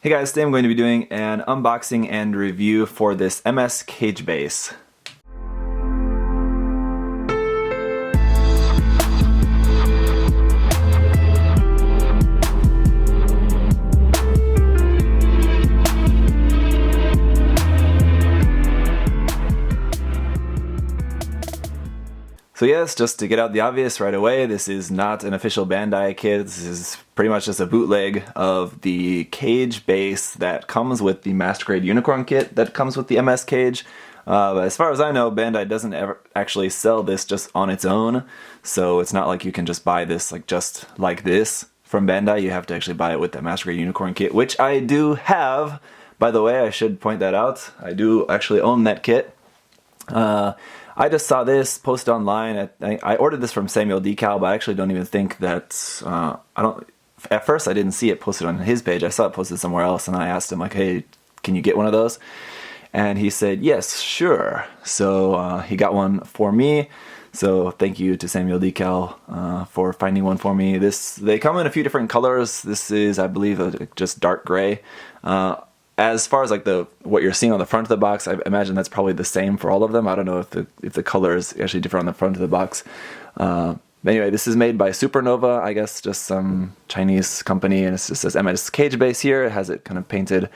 Hey guys, today I'm going to be doing an unboxing and review for this MS cage base. So yes, just to get out the obvious right away, this is not an official Bandai kit. This is pretty much just a bootleg of the cage base that comes with the Master Grade Unicorn kit that comes with the MS cage. But as far as I know, Bandai doesn't ever actually sell this just on its own. So it's not like you can just buy this just like this from Bandai. You have to actually buy it with that Master Grade Unicorn kit, which I do have. By the way, I should point that out. I do actually own that kit. I just saw this posted online. I ordered this from Samuel Decal, but I actually don't even think that, at first I didn't see it posted on his page. I saw it posted somewhere else, and I asked him, like, hey, can you get one of those? And he said, yes, sure. So he got one for me. So thank you to Samuel Decal for finding one for me. They come in a few different colors. This is, I believe, just dark gray. As far as like what you're seeing on the front of the box, I imagine that's probably the same for all of them. I don't know if the color is actually different on the front of the box. Anyway, this is made by SuperNova, I guess, just some Chinese company, and it just says MS cage base here. It has it kind of painted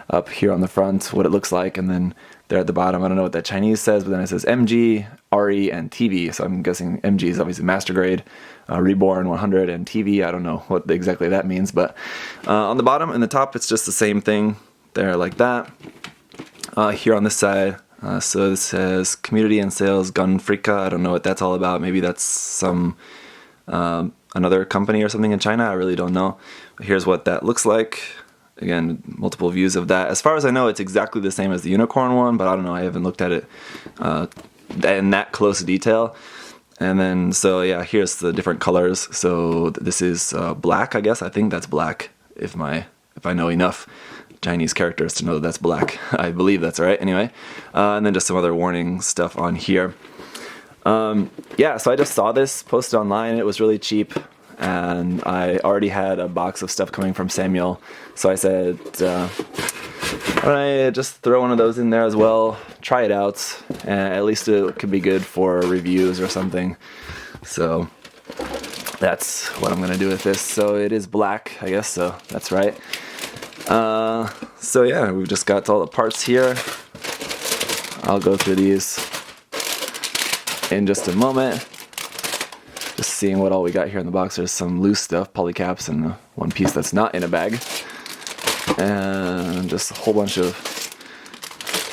up here on the front, what it looks like, and then there at the bottom, I don't know what that Chinese says, but then it says MG, RE, and TV. So I'm guessing MG is obviously Master Grade, Reborn 100, and TV. I don't know what exactly that means, but on the bottom and the top, it's just the same thing. There like that. Here on this side, so this says Community and Sales Gun Frika. I don't know what that's all about. Maybe that's some another company or something in China. I really don't know. But here's what that looks like. Again, multiple views of that. As far as I know, it's exactly the same as the Unicorn one, but I don't know. I haven't looked at it in that close detail. And then, so yeah, here's the different colors. So this is black, I guess. I think that's black if I know enough Chinese characters to know that that's black. I believe that's right. Anyway, and then just some other warning stuff on here. Yeah, so I just saw this posted online. It was really cheap, and I already had a box of stuff coming from Samuel. So I said, why don't I just throw one of those in there as well, try it out, and at least it could be good for reviews or something. So that's what I'm gonna do with this. So it is black, I guess, so that's right. So yeah, we've just got all the parts here. I'll go through these in just a moment. Just seeing what all we got here in the box. There's some loose stuff, polycaps, and one piece that's not in a bag. And just a whole bunch of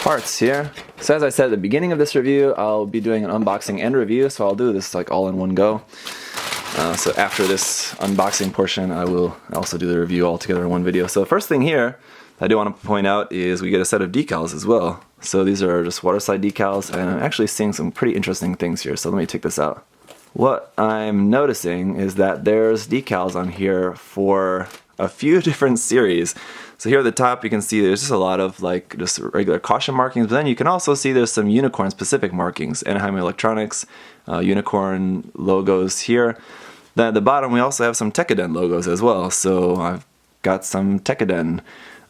parts here. So as I said at the beginning of this review, I'll be doing an unboxing and review, so I'll do this like all in one go. So after this unboxing portion, I will also do the review all together in one video. So the first thing here I do want to point out is we get a set of decals as well. So these are just waterslide decals, and I'm actually seeing some pretty interesting things here. So let me take this out. What I'm noticing is that there's decals on here for a few different series. So here at the top you can see there's just a lot of like just regular caution markings, but then you can also see there's some Unicorn specific markings. Anaheim Electronics, Unicorn logos here. Then at the bottom we also have some Tekkaden logos as well. So I've got some Tekkaden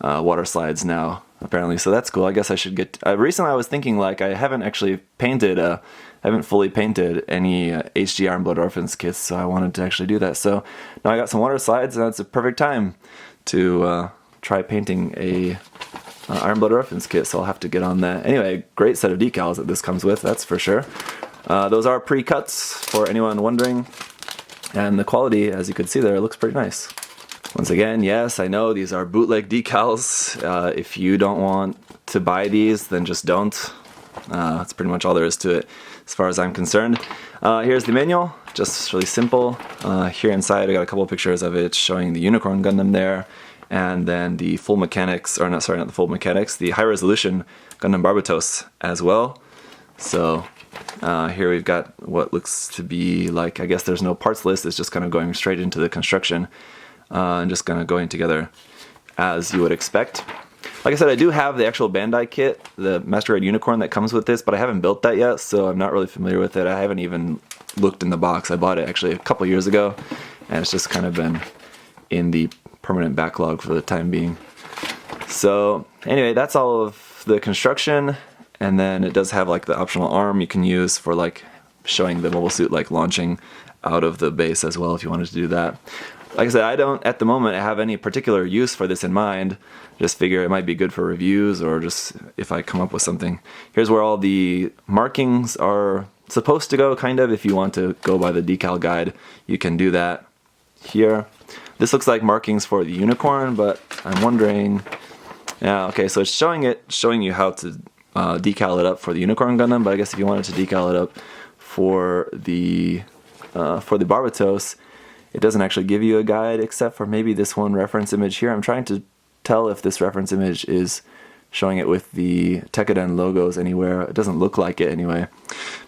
water slides now apparently, so that's cool. I guess I should get, recently I was thinking like I haven't actually painted, haven't fully painted any HG Iron Blood Orphans kits, so I wanted to actually do that. So now I got some water slides, and that's a perfect time to try painting a Iron Blood Orphans kit, so I'll have to get on that. Anyway, great set of decals that this comes with, that's for sure. Those are pre-cuts for anyone wondering, and the quality, as you can see there, looks pretty nice. Once again, yes, I know these are bootleg decals. If you don't want to buy these, then just don't. That's pretty much all there is to it as far as I'm concerned. Here's the manual, just really simple. Here inside I got a couple of pictures of it showing the Unicorn Gundam there, and then the full mechanics, or not, sorry, not the full mechanics, the high resolution Gundam Barbatos as well. So here we've got what looks to be like, I guess there's no parts list, it's just kind of going straight into the construction. And just kind of going together as you would expect. Like I said, I do have the actual Bandai kit, the Master Grade Unicorn that comes with this, but I haven't built that yet, so I'm not really familiar with it. I haven't even looked in the box. I bought it actually a couple years ago, and it's just kind of been in the permanent backlog for the time being. So anyway, that's all of the construction, and then it does have like the optional arm you can use for like showing the mobile suit like launching out of the base as well if you wanted to do that. Like I said, I don't at the moment have any particular use for this in mind. Just figure it might be good for reviews or just if I come up with something. Here's where all the markings are supposed to go, kind of. If you want to go by the decal guide, you can do that here. This looks like markings for the unicorn, but I'm wondering, yeah, okay, so it's showing you how to decal it up for the unicorn Gundam, but I guess if you wanted to decal it up for the Barbatos, it doesn't actually give you a guide except for maybe this one reference image here. I'm trying to tell if this reference image is showing it with the Tekkaden logos anywhere. It doesn't look like it anyway.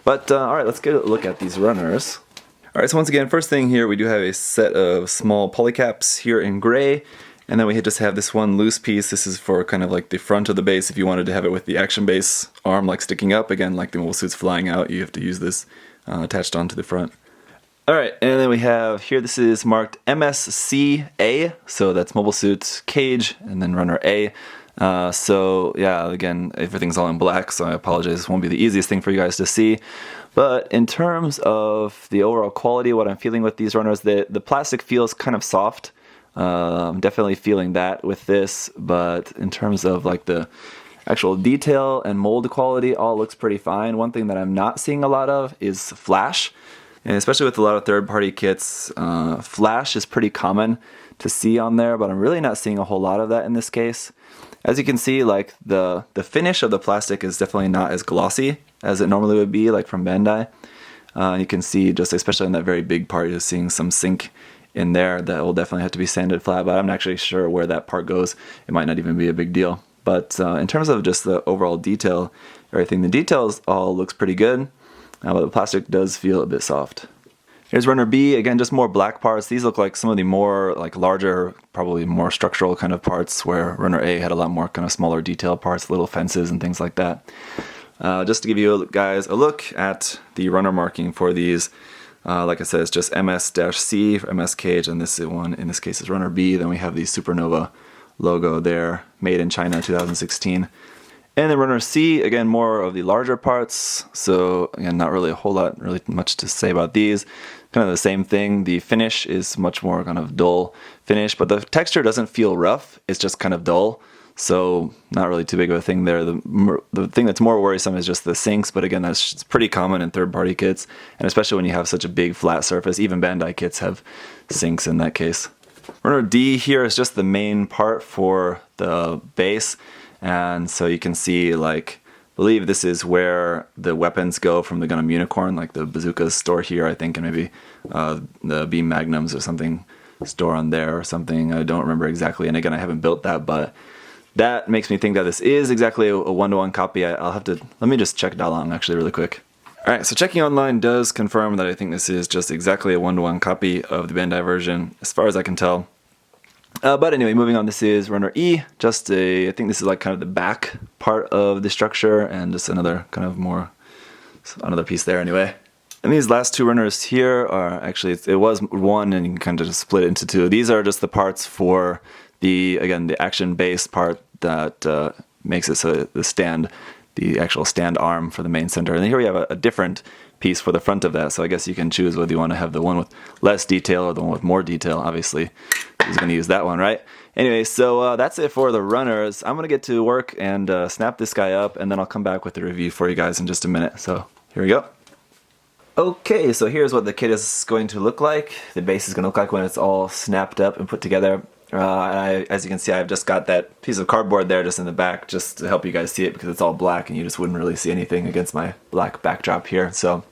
But alright, let's get a look at these runners. Alright, so once again, first thing here, we do have a set of small polycaps here in gray, and then we just have this one loose piece. This is for kind of like the front of the base. If you wanted to have it with the action base arm like sticking up, again, like the mobile suit's flying out, you have to use this attached onto the front. Alright, and then we have here, this is marked MSC-A, so that's mobile suit cage, and then runner A. So yeah, again, everything's all in black, so I apologize, this won't be the easiest thing for you guys to see. But in terms of the overall quality, what I'm feeling with these runners, the plastic feels kind of soft. I'm definitely feeling that with this, but in terms of like the actual detail and mold quality, all looks pretty fine. One thing that I'm not seeing a lot of is flash. And especially with a lot of third-party kits, flash is pretty common to see on there, but I'm really not seeing a whole lot of that in this case. As you can see, like the finish of the plastic is definitely not as glossy as it normally would be, like from Bandai. You can see, just especially in that very big part, you're seeing some sink in there that will definitely have to be sanded flat, but I'm not actually sure where that part goes. It might not even be a big deal. But in terms of just the overall detail, everything, the details all looks pretty good. But the plastic does feel a bit soft. Here's runner B, again, just more black parts. These look like some of the more like larger, probably more structural kind of parts, where runner A had a lot more kind of smaller detail parts, little fences and things like that. Just to give you guys a look at the runner marking for these, like I said, it's just MS-C for MS cage, and this one in this case is runner B. Then we have the SuperNova logo there, made in China 2016. And then runner C, again, more of the larger parts. So again, not really a whole lot, really much to say about these. Kind of the same thing. The finish is much more kind of dull finish, but the texture doesn't feel rough. It's just kind of dull. So not really too big of a thing there. The thing that's more worrisome is just the sinks, but again, that's pretty common in third-party kits, and especially when you have such a big flat surface. Even Bandai kits have sinks in that case. Runner D here is just the main part for the base. And so you can see, like, I believe this is where the weapons go from the Gundam Unicorn, like the bazookas store here, I think, and maybe the beam magnums or something store on there or something. I don't remember exactly, and again, I haven't built that, but that makes me think that this is exactly a one-to-one copy. I'll have to, let me just check Dalong actually really quick. Alright, so checking online does confirm that I think this is just exactly a one-to-one copy of the Bandai version, as far as I can tell. But anyway, moving on, this is runner E, just I think this is like kind of the back part of the structure, and just another kind of more, another piece there anyway. And these last two runners here are actually, it was one and you can kind of just split it into two. These are just the parts for the, again, the action base part that makes it so the stand, the actual stand arm for the main center. And here we have a different piece for the front of that, so I guess you can choose whether you want to have the one with less detail or the one with more detail. Obviously, he's going to use that one, right? Anyway, so that's it for the runners. I'm going to get to work and snap this guy up, and then I'll come back with the review for you guys in just a minute. So here we go. Okay, so here's what the kit is going to look like. The base is going to look like when it's all snapped up and put together. As you can see, I've just got that piece of cardboard there just in the back, just to help you guys see it, because it's all black and you just wouldn't really see anything against my black backdrop here. So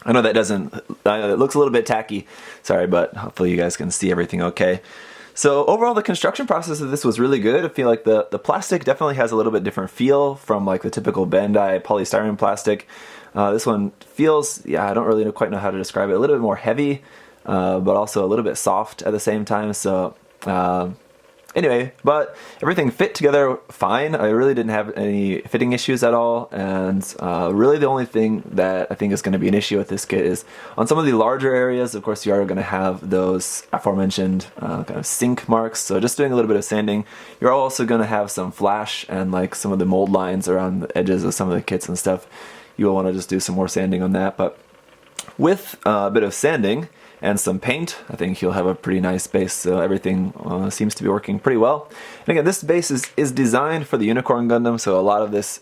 I know that doesn't, I know it looks a little bit tacky, sorry, but hopefully you guys can see everything okay. So overall, the construction process of this was really good. I feel like the plastic definitely has a little bit different feel from like the typical Bandai polystyrene plastic. This one feels, yeah, I don't really quite know how to describe it, a little bit more heavy, but also a little bit soft at the same time. So Anyway, but everything fit together fine. I really didn't have any fitting issues at all, and really the only thing that I think is going to be an issue with this kit is on some of the larger areas. Of course, you are going to have those aforementioned kind of sink marks, so just doing a little bit of sanding. You're also going to have some flash and like some of the mold lines around the edges of some of the kits and stuff. You will want to just do some more sanding on that, but with a bit of sanding and some paint, I think you'll have a pretty nice base, so everything seems to be working pretty well. And again, this base is designed for the Unicorn Gundam, so a lot of this,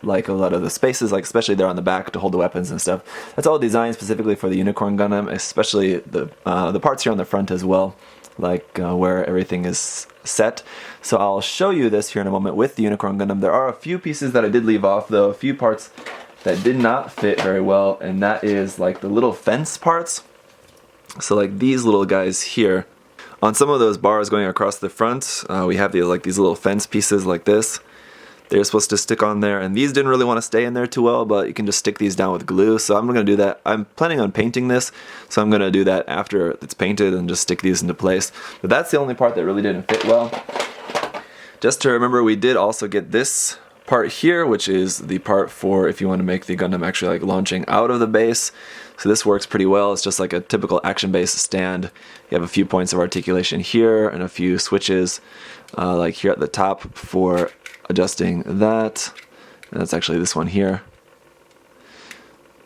like a lot of the spaces, like especially there on the back to hold the weapons and stuff, that's all designed specifically for the Unicorn Gundam, especially the parts here on the front as well, like where everything is set. So I'll show you this here in a moment with the Unicorn Gundam. There are a few pieces that I did leave off, though, a few parts that did not fit very well, and that is like the little fence parts. So like these little guys here, on some of those bars going across the front, we have these little fence pieces like this. They're supposed to stick on there, and these didn't really want to stay in there too well, but you can just stick these down with glue. So I'm going to do that. I'm planning on painting this, so I'm going to do that after it's painted and just stick these into place. But that's the only part that really didn't fit well. Just to remember, we did also get this part here, which is the part for if you want to make the Gundam actually like launching out of the base. So this works pretty well. It's just like a typical action-based stand. You have a few points of articulation here and a few switches like here at the top for adjusting that. And that's actually this one here.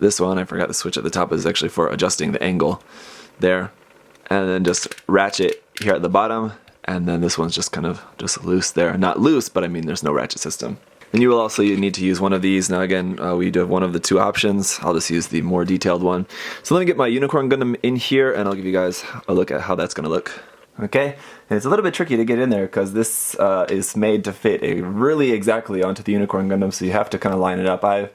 This one, I forgot the switch at the top, is actually for adjusting the angle there. And then just ratchet here at the bottom. And then this one's just kind of just loose there. Not loose, but I mean there's no ratchet system. And you will also need to use one of these. Now again, we do have one of the two options. I'll just use the more detailed one. So let me get my Unicorn Gundam in here and I'll give you guys a look at how that's going to look. Okay, and it's a little bit tricky to get in there because this is made to fit really exactly onto the Unicorn Gundam, so you have to kind of line it up. I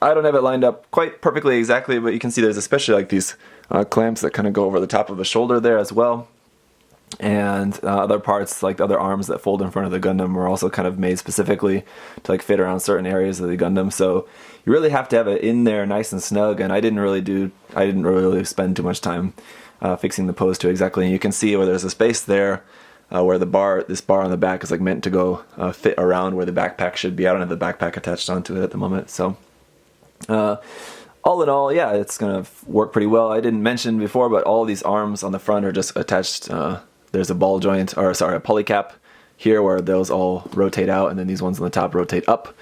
don't have it lined up quite perfectly exactly, but you can see there's especially like these clamps that kind of go over the top of the shoulder there as well. And other parts, like the other arms that fold in front of the Gundam, were also kind of made specifically to like fit around certain areas of the Gundam. So you really have to have it in there nice and snug. And I didn't really spend too much time fixing the pose to exactly. And you can see where there's a space there where this bar on the back is like meant to go fit around where the backpack should be. I don't have the backpack attached onto it at the moment, so. All in all, yeah, it's gonna work pretty well. I didn't mention before, but all these arms on the front are just attached. There's a ball joint, or sorry, a polycap here where those all rotate out, and then these ones on the top rotate up.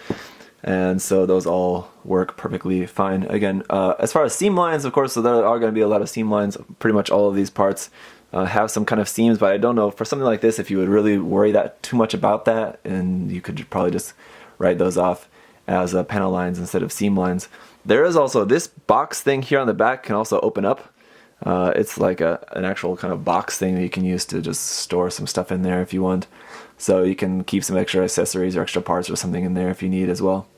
And so those all work perfectly fine. Again, as far as seam lines, of course, so there are going to be a lot of seam lines. Pretty much all of these parts have some kind of seams, but I don't know, for something like this, if you would really worry that too much about that, and you could probably just write those off as panel lines instead of seam lines. There is also this box thing here on the back can also open up. It's like an actual kind of box thing that you can use to just store some stuff in there if you want. So you can keep some extra accessories or extra parts or something in there if you need as well.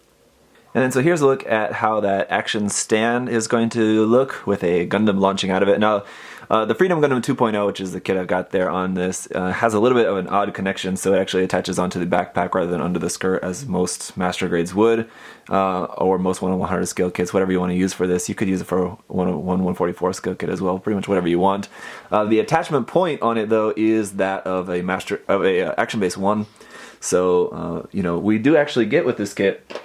And then so here's a look at how that action stand is going to look with a Gundam launching out of it. Now, the Freedom Gundam 2.0, which is the kit I've got there on this, has a little bit of an odd connection, so it actually attaches onto the backpack rather than under the skirt as most master grades would, or most 1/100 scale kits, whatever you want to use for this. You could use it for 1/144 scale kit as well, pretty much whatever you want. The attachment point on it, though, is that of a Action Base 1. So, we do actually get with this kit,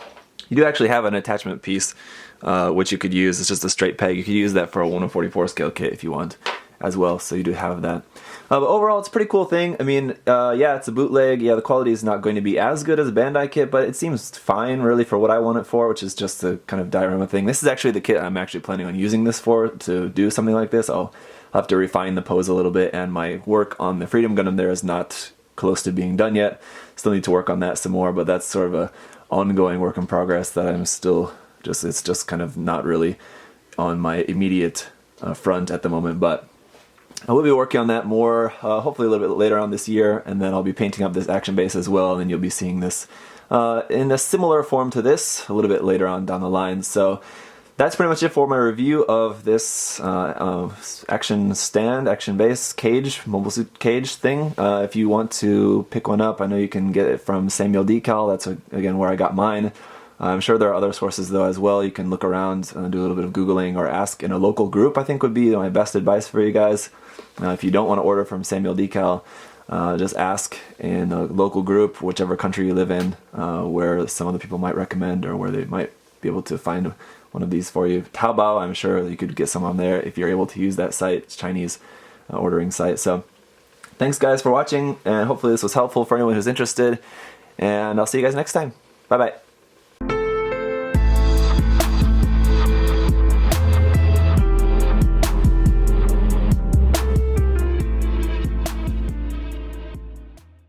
you do actually have an attachment piece, which you could use. It's just a straight peg. You could use that for a 1/44 scale kit if you want as well, so you do have that. But overall, it's a pretty cool thing. I mean, yeah, it's a bootleg. Yeah, the quality is not going to be as good as a Bandai kit, but it seems fine, really, for what I want it for, which is just a kind of diorama thing. This is actually the kit I'm actually planning on using this for, to do something like this. I'll have to refine the pose a little bit, and my work on the Freedom Gundam there is not close to being done yet. Still need to work on that some more, but that's sort of a ongoing work in progress that I'm still it's just kind of not really on my immediate front at the moment, but I will be working on that more, hopefully a little bit later on this year, and then I'll be painting up this action base as well, and then you'll be seeing this in a similar form to this a little bit later on down the line. So that's pretty much it for my review of this action stand, action base, cage, mobile suit cage thing. If you want to pick one up, I know you can get it from Samuel Decal. That's, again, where I got mine. I'm sure there are other sources, though, as well. You can look around and do a little bit of Googling or ask in a local group, I think would be my best advice for you guys. If you don't want to order from Samuel Decal, just ask in a local group, whichever country you live in, where some other people might recommend or where they might be able to find one of these for you. Taobao, I'm sure you could get some on there if you're able to use that site. It's Chinese ordering site. So thanks guys for watching, and hopefully this was helpful for anyone who's interested, and I'll see you guys next time. Bye bye.